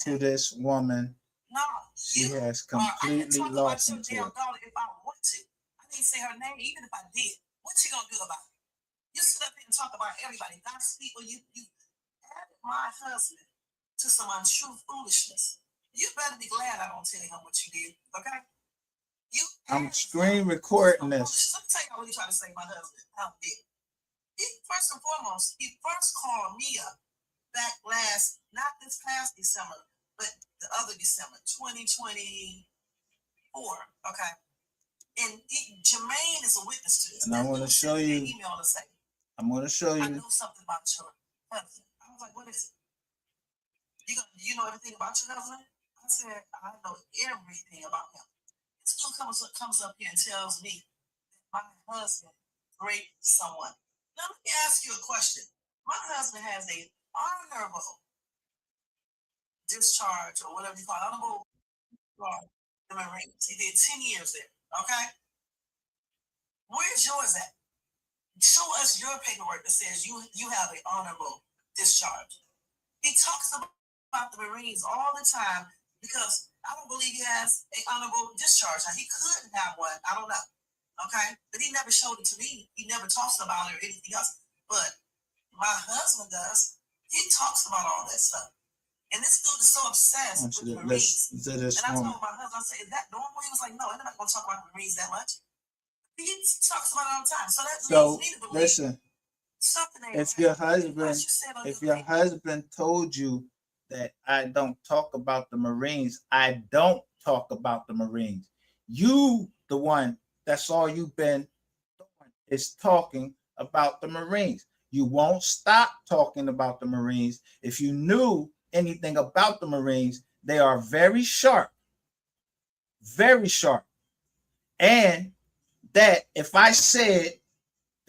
to this woman. No, She has I can completely talk about lost your into damn it. daughter if I want to. I didn't say her name, even if I did. What you gonna do about it? You sit up here and talk about everybody. God's people, you added my husband to some untrue foolishness. You better be glad I don't tell him what you did, okay? You I'm added screen him to recording some this. foolishness. Let me tell you what he tried to say my husband. How he did. First and foremost, he first called me up back not this past December, but the other December, 2024. Okay. And Jermaine is a witness to this. And I want to show you. Email to say, I'm going to show I you. know something about your husband. I was like, what is it? You know everything about your husband? I said, I know everything about him. This dude comes up here and tells me that my husband raped someone. Now, let me ask you a question. My husband has a honorable discharge, or whatever you call it, honorable the Marines. He did 10 years there, okay? Where's yours at? Show us your paperwork that says you have an honorable discharge. He talks about the Marines all the time because I don't believe he has an honorable discharge. Now, he could have one. I don't know. Okay? But he never showed it to me. He never talks about it or anything else. But my husband does. He talks about all that stuff. And this dude is so obsessed with the Marines. And I told my husband, I said, is that normal? He was like, no, I'm not going to talk about the Marines that much. He talks about it all the time. So that leads me to believe listen, if your husband told you that I don't talk about the Marines, I don't talk about the Marines. You, the one, that's all you've been doing, is talking about the Marines. You won't stop talking about the Marines. If you knew anything about the Marines, they are very sharp. Very sharp. And that if I said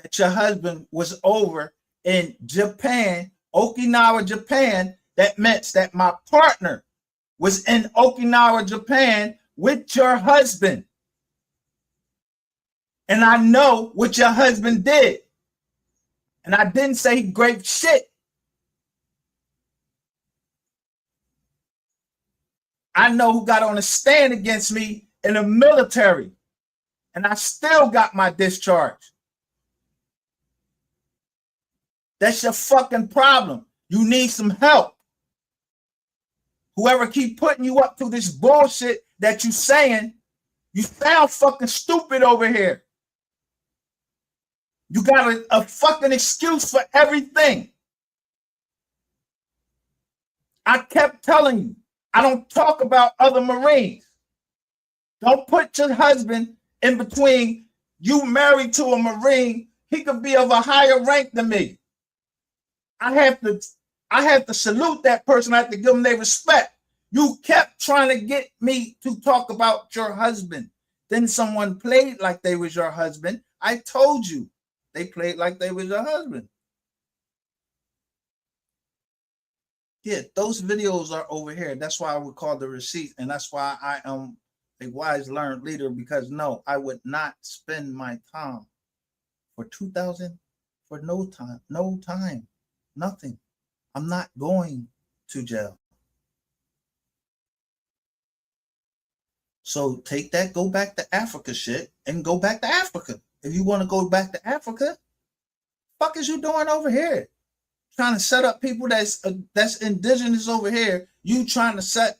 that your husband was over in Japan, Okinawa, Japan, that meant that my partner was in Okinawa, Japan with your husband. And I know what your husband did. And I didn't say he raped shit. I know who got on a stand against me in the military. And I still got my discharge. That's your fucking problem. You need some help. Whoever keep putting you up to this bullshit that you saying, you sound fucking stupid over here. You got a fucking excuse for everything. I kept telling you, I don't talk about other Marines. Don't put your husband in between. You married to a Marine, he could be of a higher rank than me. I have to salute that person. I have to give them their respect. You kept trying to get me to talk about your husband. Then someone played like they was your husband. I told you they played like they was your husband. Yeah, those videos are over here. That's why I would call the receipt. And that's why I am a wise learned leader, because no, I would not spend my time for 2,000 for no time, nothing. I'm not going to jail. So take that, go back to Africa shit, and go back to Africa. If you want to go back to Africa, fuck is you doing over here? Trying to set up people that's indigenous over here. You trying to set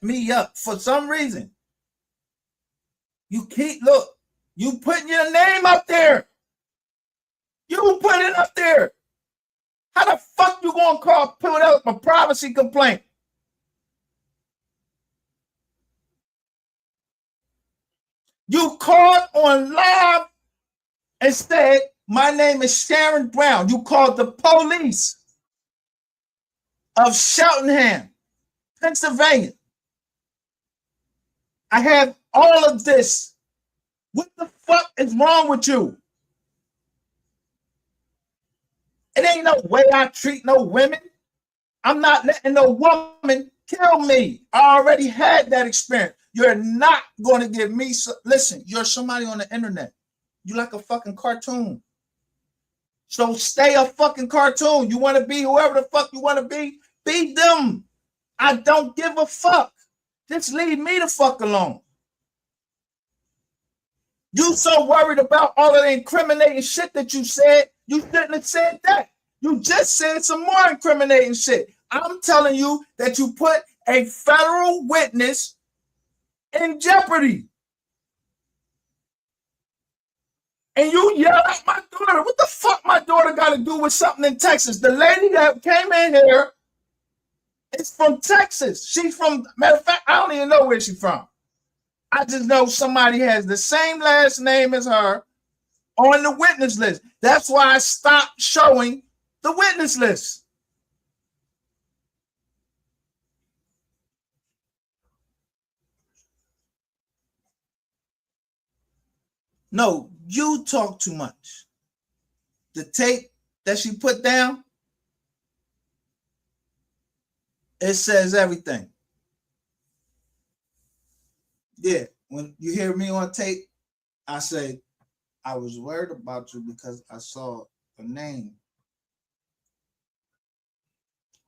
me up for some reason. You putting your name up there. You put it up there. How the fuck you gonna put up a privacy complaint? You called on live and said, my name is Sharon Brown. You called the police of Cheltenham, Pennsylvania. I have all of this. What the fuck is wrong with you? It ain't no way I treat no women. I'm not letting no woman kill me. I already had that experience. You're not going to give me... Listen, you're somebody on the internet. You like a fucking cartoon. So stay a fucking cartoon. You want to be whoever the fuck you want to be them. I don't give a fuck. Just leave me the fuck alone. You so worried about all of the incriminating shit that you said, you shouldn't have said that. You just said some more incriminating shit. I'm telling you that you put a federal witness in jeopardy. And you yell at my daughter. What the fuck my daughter got to do with something in Texas? The lady that came in here is from Texas. She's from, matter of fact, I don't even know where she's from. I just know somebody has the same last name as her on the witness list. That's why I stopped showing the witness list. No, you talk too much. The tape that she put down, it says everything. Yeah, when you hear me on tape, I say, I was worried about you because I saw a name.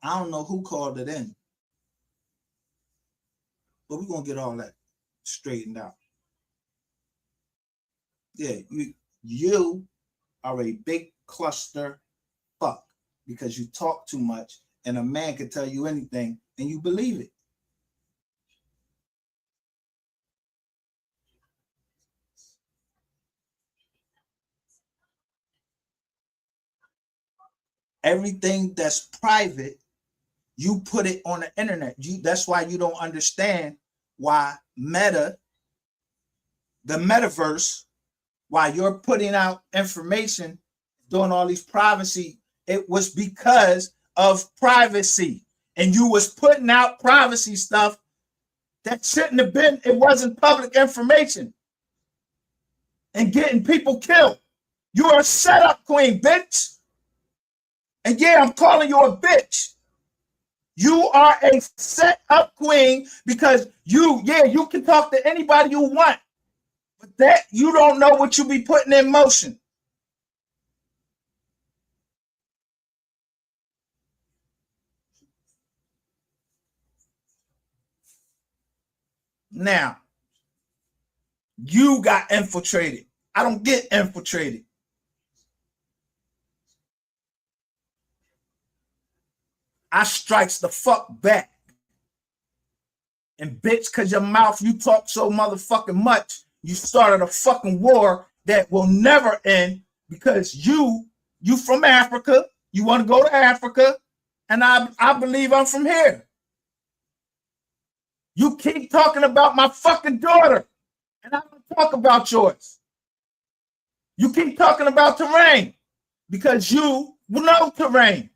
I don't know who called it in, but we're going to get all that straightened out. Yeah, you are a big cluster fuck because you talk too much and a man can tell you anything and you believe it. Everything that's private, you put it on the internet. That's why you don't understand why Meta, the metaverse, why you're putting out information, doing all these privacy. It was because of privacy. And you was putting out privacy stuff that shouldn't have been, it wasn't public information. And getting people killed. You're a setup queen, bitch. And yeah, I'm calling you a bitch. You are a set up queen because you can talk to anybody you want, but that you don't know what you be putting in motion. Now, you got infiltrated. I don't get infiltrated. I strikes the fuck back. And bitch, cause your mouth, you talk so motherfucking much, you started a fucking war that will never end because you from Africa, you want to go to Africa, and I believe I'm from here. You keep talking about my fucking daughter, and I don't talk about yours. You keep talking about Terrain because you know Terrain.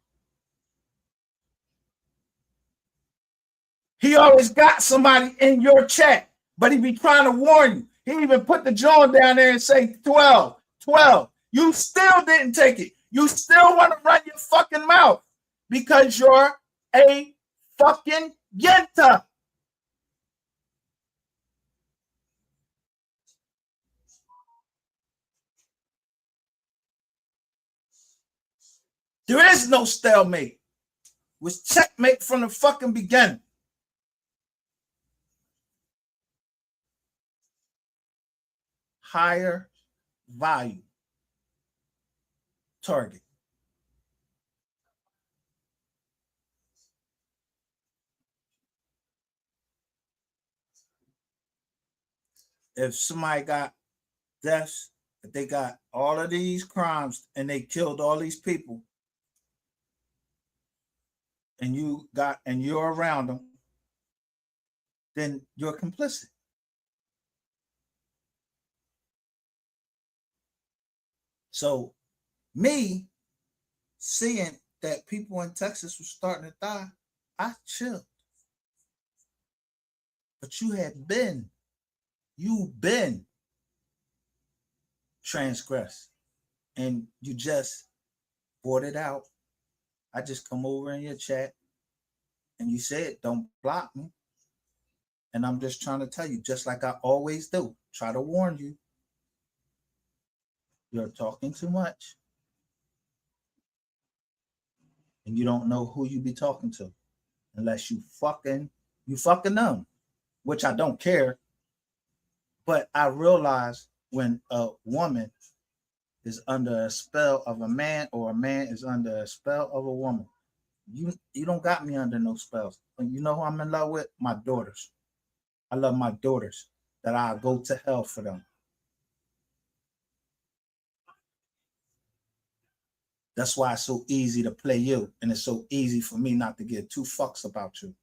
He always got somebody in your chat, but he be trying to warn you. He even put the joint down there and say 12, 12. You still didn't take it. You still want to run your fucking mouth because you're a fucking yenta. There is no stalemate. It was checkmate from the fucking beginning. Higher value target. If somebody got deaths, if they got all of these crimes and they killed all these people, and you're around them, then you're complicit. So me seeing that people in Texas were starting to die, I chilled. But you've been transgressed, and you just brought it out. I just come over in your chat and you said, don't block me. And I'm just trying to tell you, just like I always do, try to warn you. You're talking too much. And you don't know who you be talking to. unless you fucking them, which I don't care. But I realize when a woman is under a spell of a man or a man is under a spell of a woman, you don't got me under no spells. And you know who I'm in love with? My daughters. I love my daughters that I'll go to hell for them. That's why it's so easy to play you, and it's so easy for me not to give two fucks about you.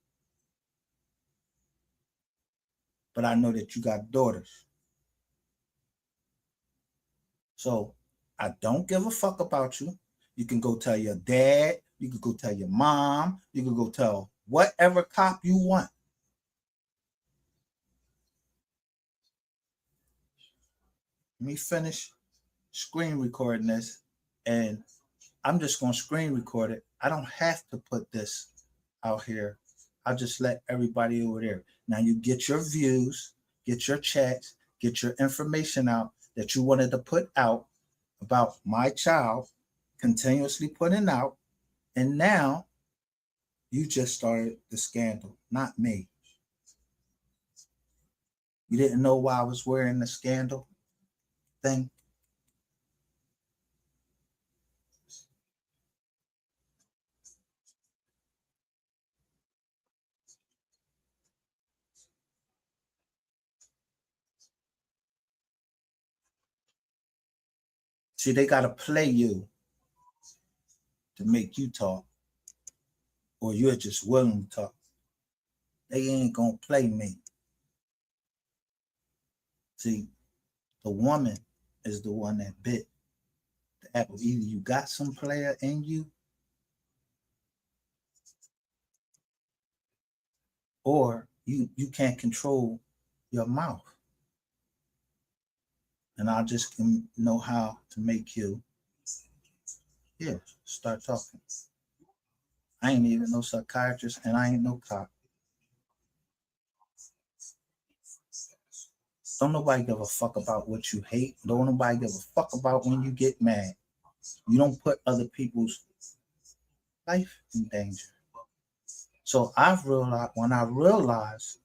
But I know that you got daughters. So I don't give a fuck about you. You can go tell your dad, you can go tell your mom, you can go tell whatever cop you want. Let me finish screen recording this, and I'm just going to screen record it. I don't have to put this out here. I'll just let everybody over there. Now you get your views, get your chats, get your information out that you wanted to put out about my child, continuously putting out, and now you just started the scandal, not me. You didn't know why I was wearing the scandal thing? See, they got to play you to make you talk, or you're just willing to talk. They ain't going to play me. See, the woman is the one that bit the apple. Either you got some player in you, or you can't control your mouth. And I just can know how to make you, start talking. I ain't even no psychiatrist, and I ain't no cop. Don't nobody give a fuck about what you hate. Don't nobody give a fuck about when you get mad. You don't put other people's life in danger. So I've realized, when I realized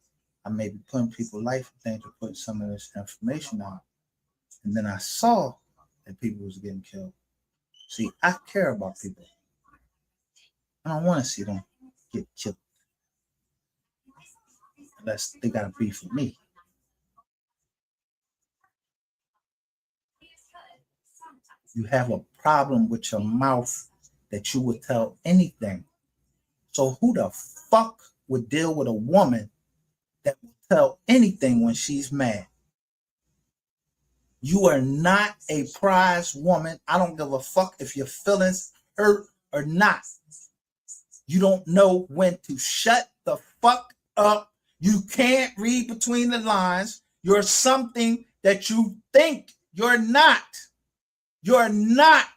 I may be putting people's life in danger, putting some of this information out, and then I saw that people was getting killed. See, I care about people. I don't want to see them get killed unless they got a beef with me. You have a problem with your mouth that you would tell anything. So who the fuck would deal with a woman that will tell anything when she's mad? You are not a prize woman. I don't give a fuck if your feelings hurt or not. You don't know when to shut the fuck up. You can't read between the lines. You're something that you think you're not. You're not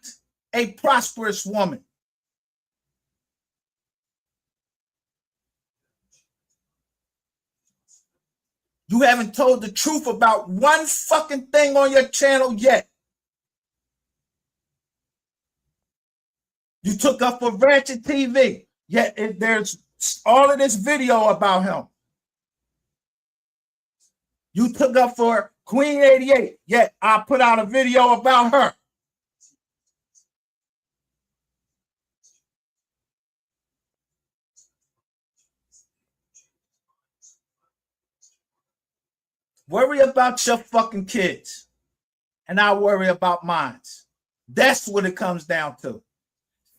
a prosperous woman. You haven't told the truth about one fucking thing on your channel yet. You took up for Ratchet TV, yet there's all of this video about him. You took up for Queen 88, yet I put out a video about her. Worry about your fucking kids, and I worry about mine. That's what it comes down to.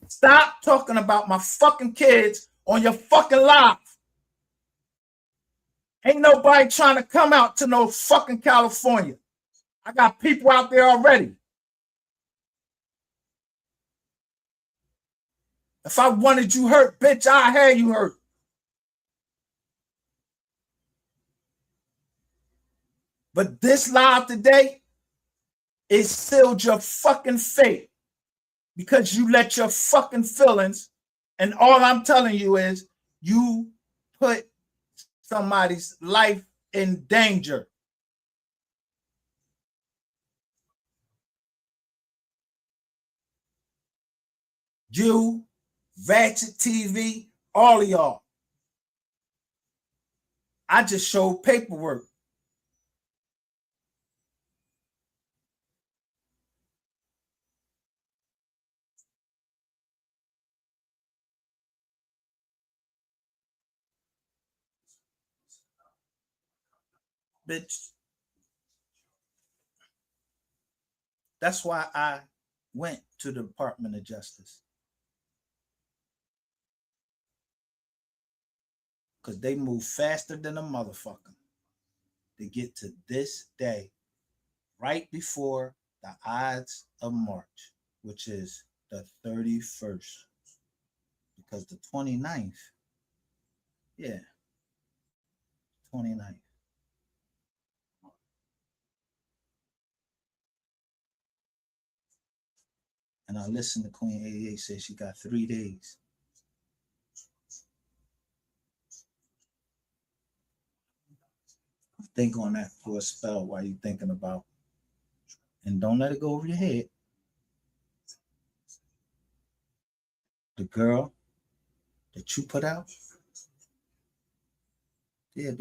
Stop talking about my fucking kids on your fucking live. Ain't nobody trying to come out to no fucking California. I got people out there already. If I wanted you hurt, bitch, I had you hurt. But this live today, it sealed your fucking fate because you let your fucking feelings, and all I'm telling you is you put somebody's life in danger. You, Ratchet TV, all of y'all. I just showed paperwork. Bitch. That's why I went to the Department of Justice. Because they move faster than a motherfucker to get to this day, right before the Ides of March, which is the 31st. Because the 29th, yeah, 29th. And I listened to Queen 88 say she got 3 days. Think on that for a spell while you're thinking about. And don't let it go over your head. The girl that you put out, yeah,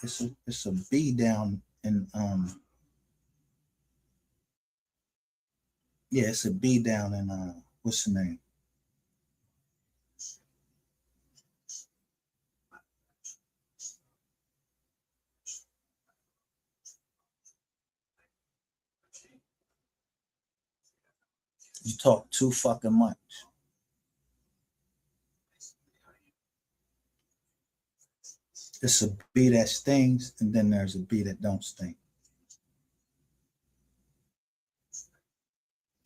it's a B down in yeah, it's a B down in what's the name? You talk too fucking much. It's a bee that stings, and then there's a bee that don't sting.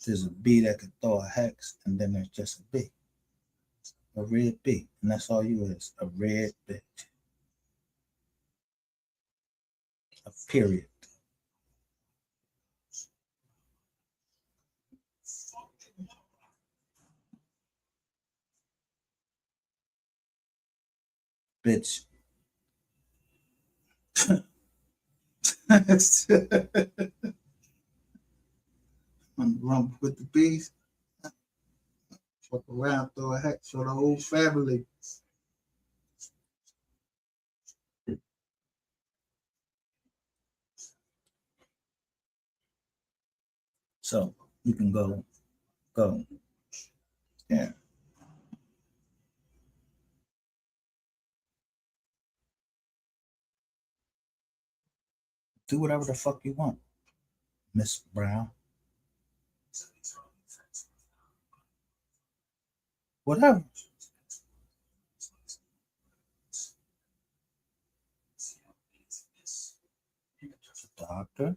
There's a bee that could throw a hex, and then there's just a bee. A red bee. And that's all you is. A red bitch. A period. Bitch. I'm rump with the bees. Fuck around, throw a hex for the whole family. So you can go. Yeah. Do whatever the fuck you want, Miss Brown. Whatever. Doctor,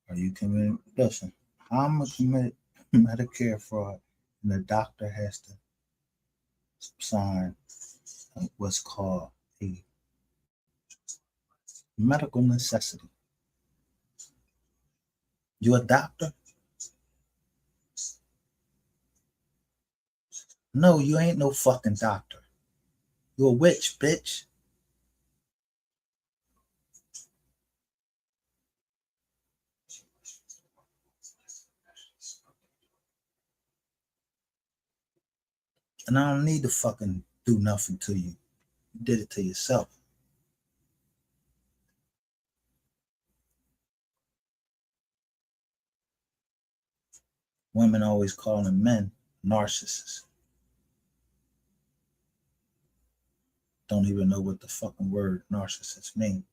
are you committed? Listen, I'm a committed Medicare fraud, and the doctor has to sign what's called a medical necessity. You a doctor? No, you ain't no fucking doctor. You a witch, bitch. And I don't need to fucking do nothing to you. You did it to yourself. Women always calling men narcissists. Don't even know what the fucking word narcissist means.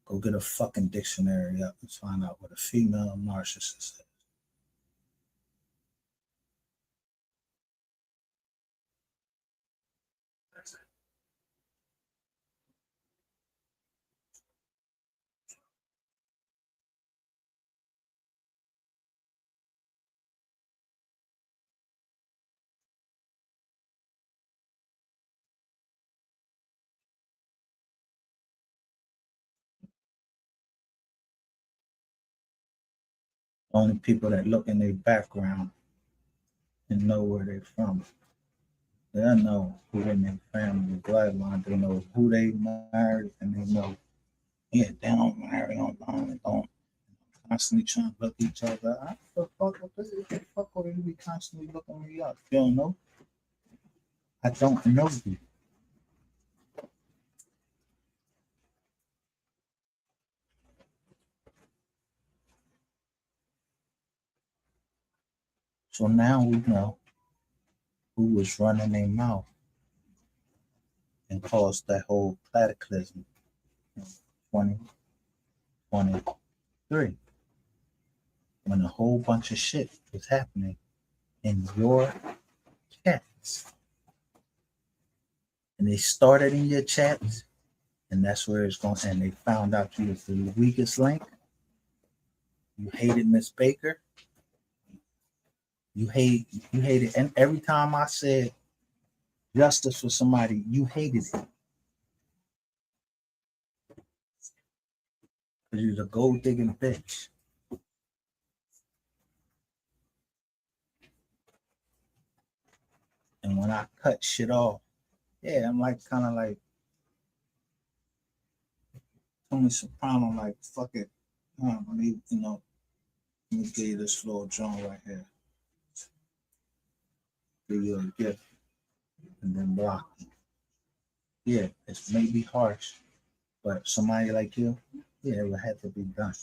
Go get a fucking dictionary up and find out what a female narcissist is. Only people that look in their background and know where they're from. They know who in their family bloodline. They know who they married, and they know, yeah, they don't marry online. They don't constantly trying to look each other. I the fuck up this. The fuck would you be constantly looking me up? You don't know? I don't know you. So now we know who was running their mouth and caused that whole cataclysm in 2023 when a whole bunch of shit was happening in your chats. And they started in your chats, and that's where it's going to end. They found out you was the weakest link. You hated Miss Baker. You hated, and every time I said justice for somebody, you hated it. Because you're a gold digging bitch. And when I cut shit off, yeah, I'm like kind of like Tony Soprano, like fuck it. Let me give you this little drum right here. Give you a gift and then block you. Yeah, it's maybe harsh, but somebody like you, yeah, it would have to be done.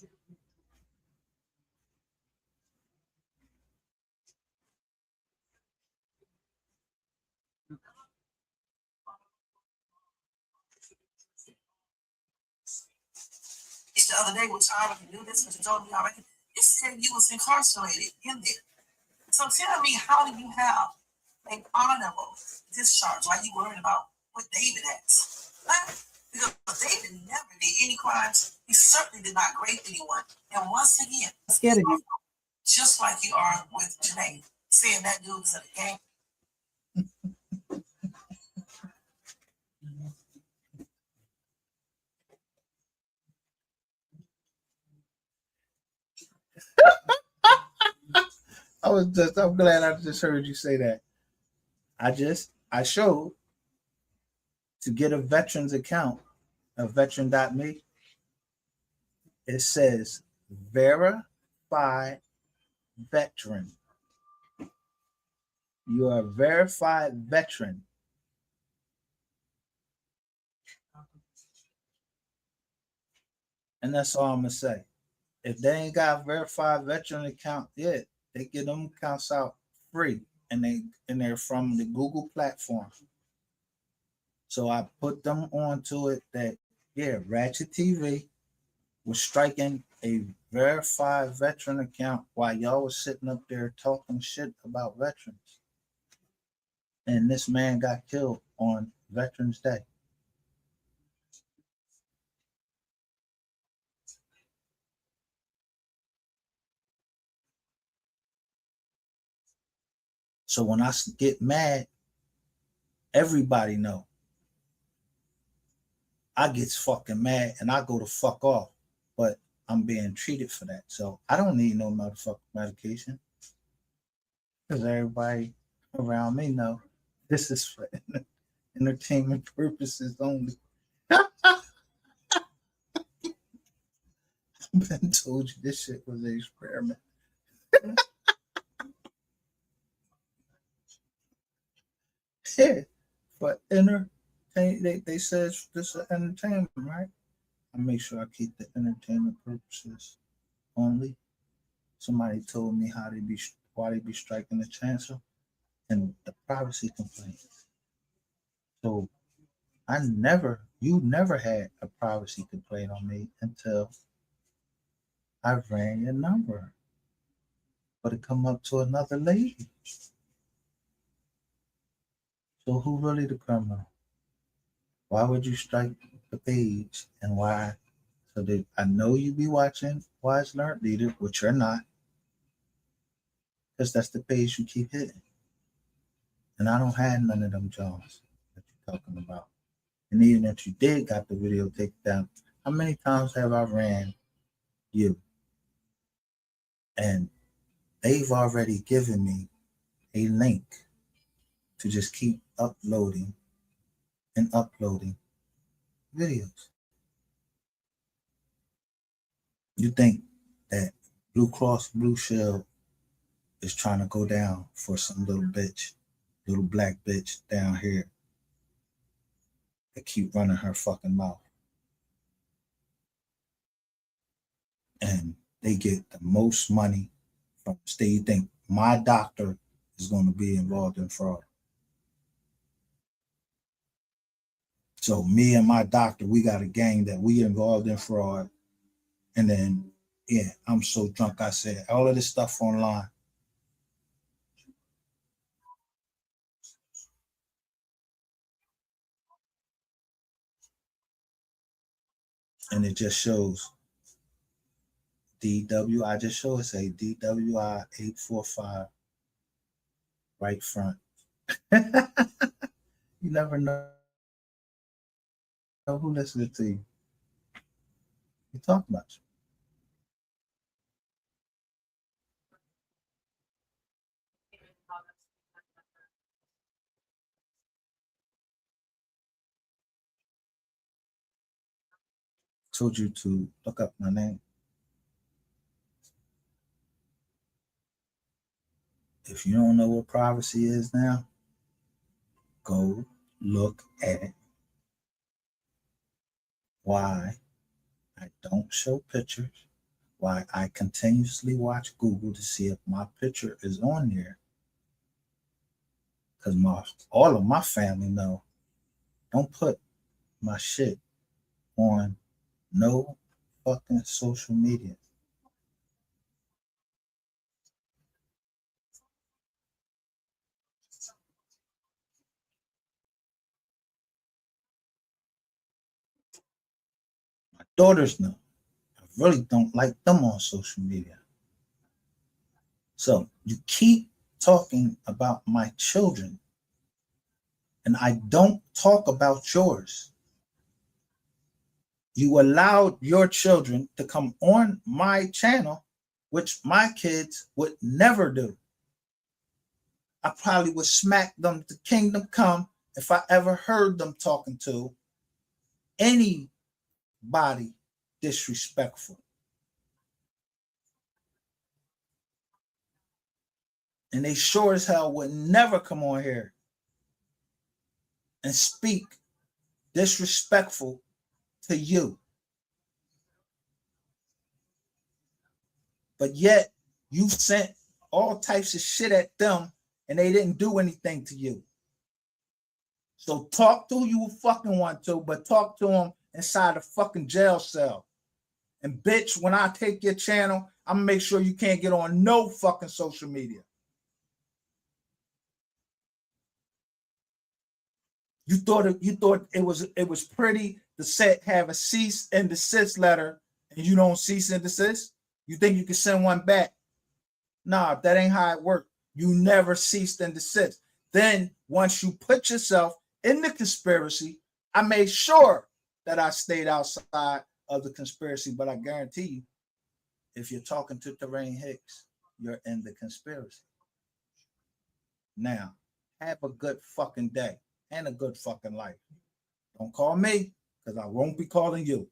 The other day, which I already knew this, but you told me already. It said you was incarcerated in there. So tell me, how do you have an honorable discharge? Why you worried about what David has? Because David never did any crimes. He certainly did not rape anyone. And once again, Scared of you. just like you are with Janae, saying that dude is in the game. I'm glad I just heard you say that. I showed to get a veteran's account, a veteran.me, it says verified veteran. You are a verified veteran. And that's all I'm gonna say. If they ain't got a verified veteran account yet, they get them accounts out free, and they're from the Google platform. So I put them onto it that Ratchet TV was striking a verified veteran account while y'all was sitting up there talking shit about veterans. And this man got killed on Veterans Day. So when I get mad, everybody know. I gets fucking mad and I go to fuck off, but I'm being treated for that. So I don't need no motherfucking medication because everybody around me know this is for entertainment purposes only. I've been told you this shit was an experiment. Yeah, but they said this is entertainment, right? I make sure I keep the entertainment purposes only. Somebody told me why they be striking the chancellor and the privacy complaint. So you never had a privacy complaint on me until I ran your number, but it come up to another lady. So who really the criminal? Why would you strike the page and why? So that I know you be watching Wise Learned Leader, which you're not, because that's the page you keep hitting. And I don't have none of them Jones that you're talking about. And even if you did got the video taken down, how many times have I ran you? And they've already given me a link to just keep uploading and uploading videos. You think that Blue Cross Blue Shield is trying to go down for some little black bitch down here that keep running her fucking mouth. And they get the most money from state. You think my doctor is going to be involved in fraud. So me and my doctor, we got a gang that we involved in fraud. And then, yeah, I'm so drunk. I said all of this stuff online. And it just shows DW. I just show it say DWI 845 right front. You never know who listening to you. You talk much. Told you to look up my name. If you don't know what privacy is now, go look at why I don't show pictures, why I continuously watch Google to see if my picture is on there. Because all of my family know, don't put my shit on no fucking social media. My daughters know. I really don't like them on social media. So you keep talking about my children, and I don't talk about yours. You allowed your children to come on my channel, which my kids would never do. I probably would smack them to kingdom come if I ever heard them talking to anybody disrespectful. And they sure as hell would never come on here and speak disrespectful to you. But yet you sent all types of shit at them and they didn't do anything to you. So talk to who you fucking want to, but talk to them inside a fucking jail cell. And bitch, when I take your channel, I'm gonna make sure you can't get on no fucking social media. You thought it was pretty to have a cease and desist letter, and you don't cease and desist? You think you can send one back? Nah, that ain't how it works. You never ceased and desist. Then once you put yourself in the conspiracy, I made sure that I stayed outside of the conspiracy, but I guarantee you, if you're talking to Terrain Hicks, you're in the conspiracy. Now, have a good fucking day and a good fucking life. Don't call me, because I won't be calling you.